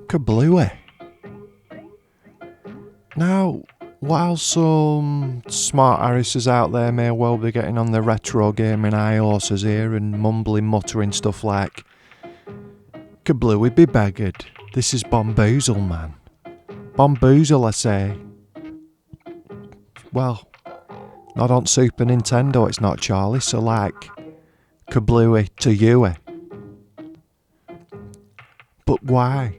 Kablooey. Now, while some smart Harrises out there may well be getting on the retro gaming high horses here and muttering stuff like, Kablooey be beggared, this is Bomboozle, man. Bomboozle, I say. Well, not on Super Nintendo, it's not, Charlie, so like, Kablooey to you. But why?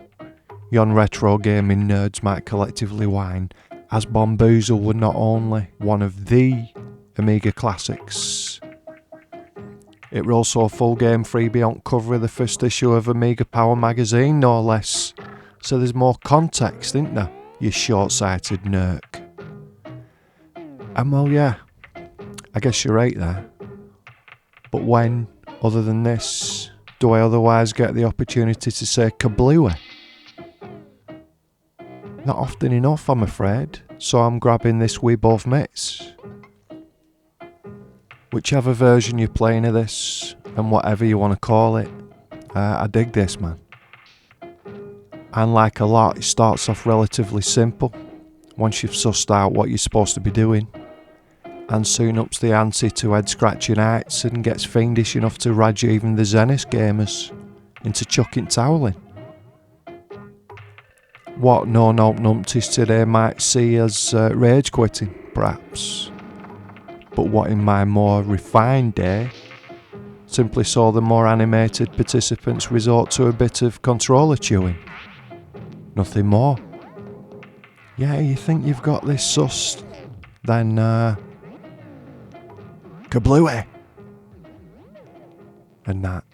Yon retro gaming nerds might collectively whine, as Bomboozle were not only one of the Amiga classics, it were also a full game freebie on cover of the first issue of Amiga Power magazine, no less. So there's more context, isn't there, you short-sighted nerk? And well, yeah, I guess you're right there. But when, other than this, do I otherwise get the opportunity to say kablooey? Not often enough, I'm afraid, so I'm grabbing this We Both Mates. Whichever version you're playing of this, and whatever you want to call it, I dig this, man. And like a lot, it starts off relatively simple, once you've sussed out what you're supposed to be doing, and soon ups the ante to head-scratching heights and gets fiendish enough to rage even the Zenith gamers into chucking toweling. What no-nope numpties today might see as rage quitting, perhaps. But what in my more refined day simply saw the more animated participants resort to a bit of controller chewing. Nothing more. Yeah, you think you've got this sussed, then kablooey! And that.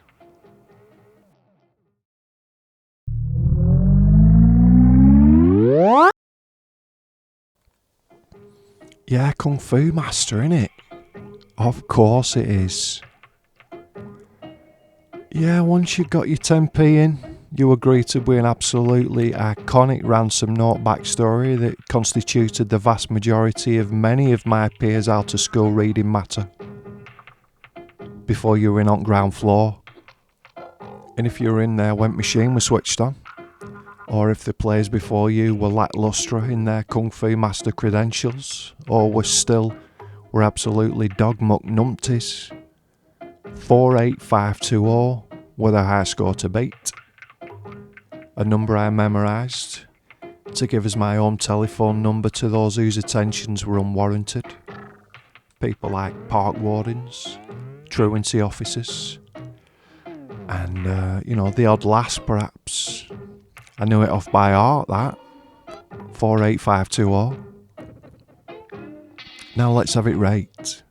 Yeah, Kung Fu Master, innit? Of course it is. Yeah, once you got your 10p in, you were greeted with an absolutely iconic ransom note backstory that constituted the vast majority of many of my peers' out of school reading matter before you were in on ground floor. And if you were in there when machine was switched on, or if the players before you were lacklustre in their Kung Fu Master credentials, or were absolutely dogmuck numpties, 48520 were the high score to beat. A number I memorised to give as my home telephone number to those whose attentions were unwarranted. People like park wardens, truancy officers, and, the odd lass perhaps. I knew it off by heart, that. 48520. Now let's have it right.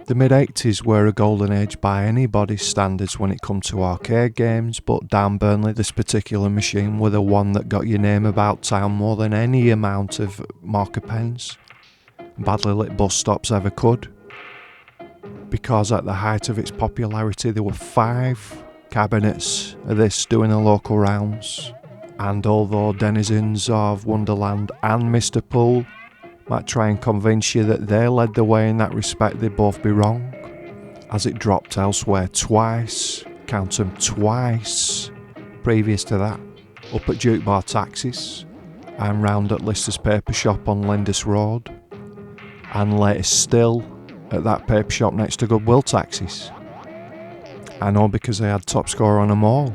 The mid-80s were a golden age by anybody's standards when it come to arcade games, but damn Burnley, this particular machine were the one that got your name about town more than any amount of marker pens, badly lit bus stops ever could. Because at the height of its popularity there were 5 cabinets of this doing the local rounds. And although denizens of Wonderland and Mr. Poole might try and convince you that they led the way in that respect, they'd both be wrong, as it dropped elsewhere twice, count them twice, previous to that, up at Duke Bar Taxis, and round at Lister's Paper Shop on Lindis Road, and later still at that paper shop next to Goodwill Taxis. I know because they had top score on them all.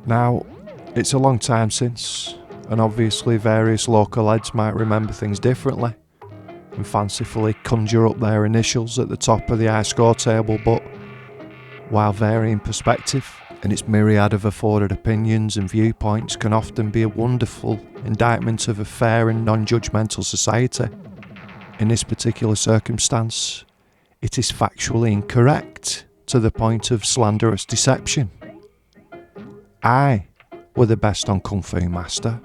Now, it's a long time since, and obviously various local heads might remember things differently and fancifully conjure up their initials at the top of the high score table, but while varying perspective and its myriad of afforded opinions and viewpoints can often be a wonderful indictment of a fair and non-judgmental society, in this particular circumstance, it is factually incorrect to the point of slanderous deception. I were the best on Kung Fu Master.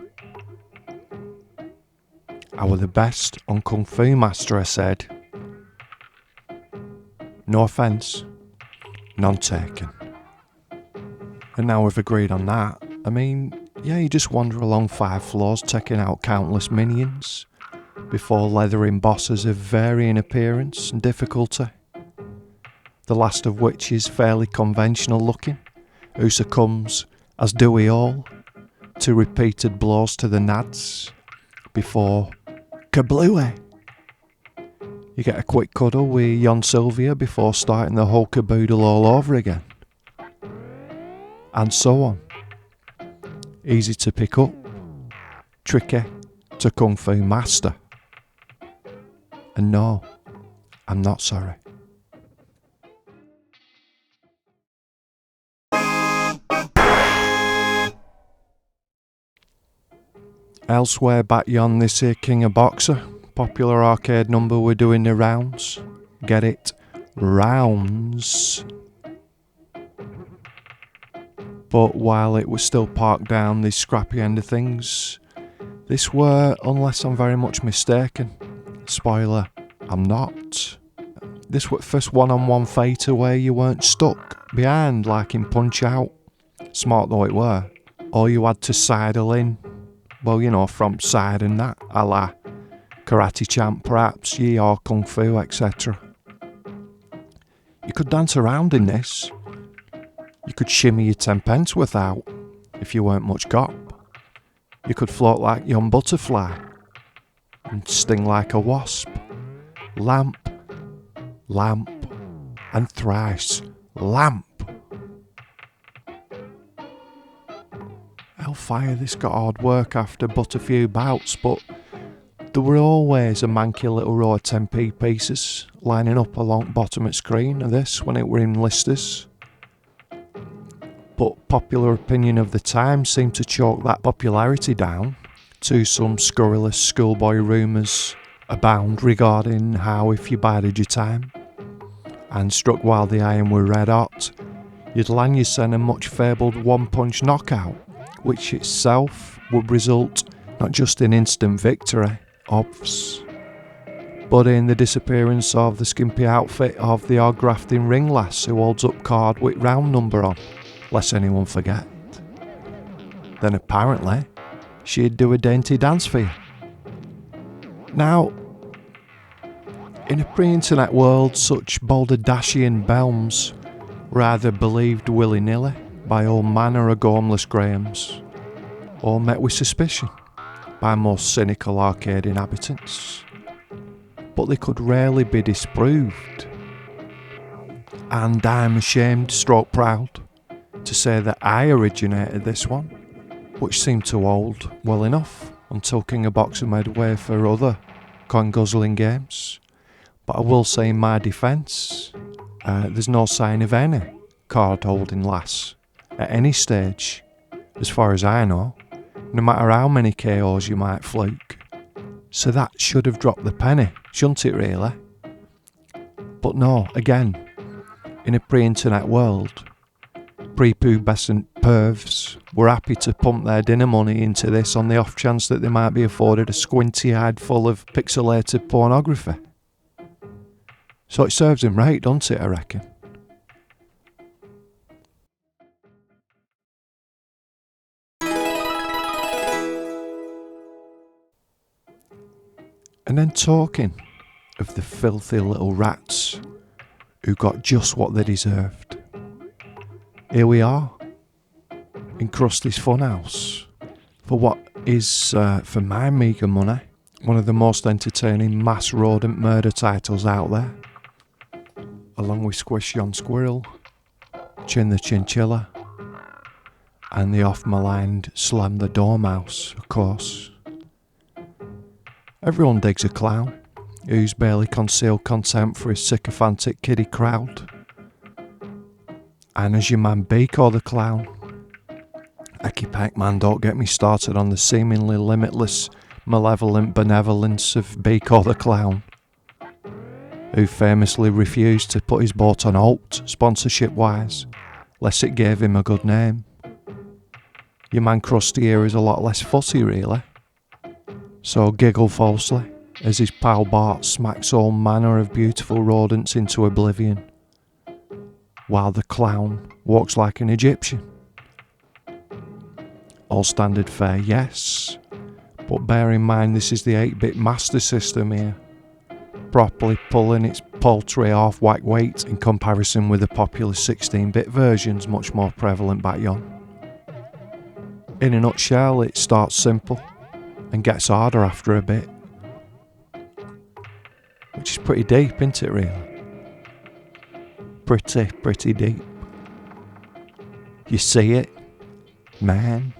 I were the best on Kung Fu Master, I said. No offence, none taken. And now we've agreed on that. I mean, yeah, you just wander along 5 floors taking out countless minions before leathering bosses of varying appearance and difficulty. The last of which is fairly conventional looking, who succumbs, as do we all, to repeated blows to the nads before kablooey. You get a quick cuddle with Jon Sylvia before starting the whole caboodle all over again. And so on. Easy to pick up, tricky to Kung Fu Master. And no, I'm not sorry. Elsewhere back yon this here King of Boxer, popular arcade number we're doing the rounds. Get it? Rounds. But while it was still parked down this scrappy end of things, this were, unless I'm very much mistaken, spoiler, I'm not. This were first one-on-one fighter where you weren't stuck behind like in Punch Out, smart though it were, or you had to sidle in, well, you know, from side and that, a la Karate Champ perhaps, Yi or Kung Fu, etc. You could dance around in this. You could shimmy your 10 pence worth out if you weren't much got. You could float like yon butterfly and sting like a wasp. Lamp, lamp, and thrice lamp. Hellfire, this got hard work after but a few bouts, but there were always a manky little row of 10p pieces lining up along bottom of screen of this when it were in listers. But popular opinion of the time seemed to chalk that popularity down to some scurrilous schoolboy rumours abound regarding how if you bided your time and struck while the iron were red hot, you'd land yourself a much fabled one-punch knockout, which itself would result not just in instant victory, obvs, but in the disappearance of the skimpy outfit of the odd grafting ring lass who holds up card with round number on, lest anyone forget. Then apparently, she'd do a dainty dance for you. Now, in a pre-internet world, such balderdashian belms were either believed willy-nilly by all manner of gormless Grahams, or met with suspicion by most cynical arcade inhabitants. But they could rarely be disproved. And I'm ashamed, stroke proud, to say that I originated this one, which seemed to hold well enough until King of Boxer made way for other coin-guzzling games. But I will say in my defence, there's no sign of any card-holding lass at any stage, as far as I know, no matter how many KOs you might fluke. So that should have dropped the penny, shouldn't it really? But no, again, in a pre-internet world, prepubescent pervs were happy to pump their dinner money into this on the off chance that they might be afforded a squinty hide full of pixelated pornography. So it serves him right, doesn't it, I reckon? And then talking of the filthy little rats who got just what they deserved. Here we are, in Krusty's Funhouse, for what is, for my meagre money, one of the most entertaining mass rodent murder titles out there, along with Squish Yon Squirrel, Chin the Chinchilla, and the oft-maligned Slam the Dormouse, of course. Everyone digs a clown, who's barely concealed contempt for his sycophantic kiddie crowd. And as your man Beako the Clown, Eki Pac-Man, don't get me started on the seemingly limitless malevolent benevolence of Beako the Clown, who famously refused to put his boat on halt, sponsorship-wise, lest it gave him a good name. Your man Krusty here is a lot less fussy, really. So giggle falsely as his pal Bart smacks all manner of beautiful rodents into oblivion, while the clown walks like an Egyptian. All standard fare, yes, but bear in mind this is the 8-bit Master System here, properly pulling its paltry half-whack weight in comparison with the popular 16-bit versions much more prevalent back yon. In a nutshell, it starts simple and gets harder after a bit, which is pretty deep, isn't it, really? Pretty deep. You see it, man?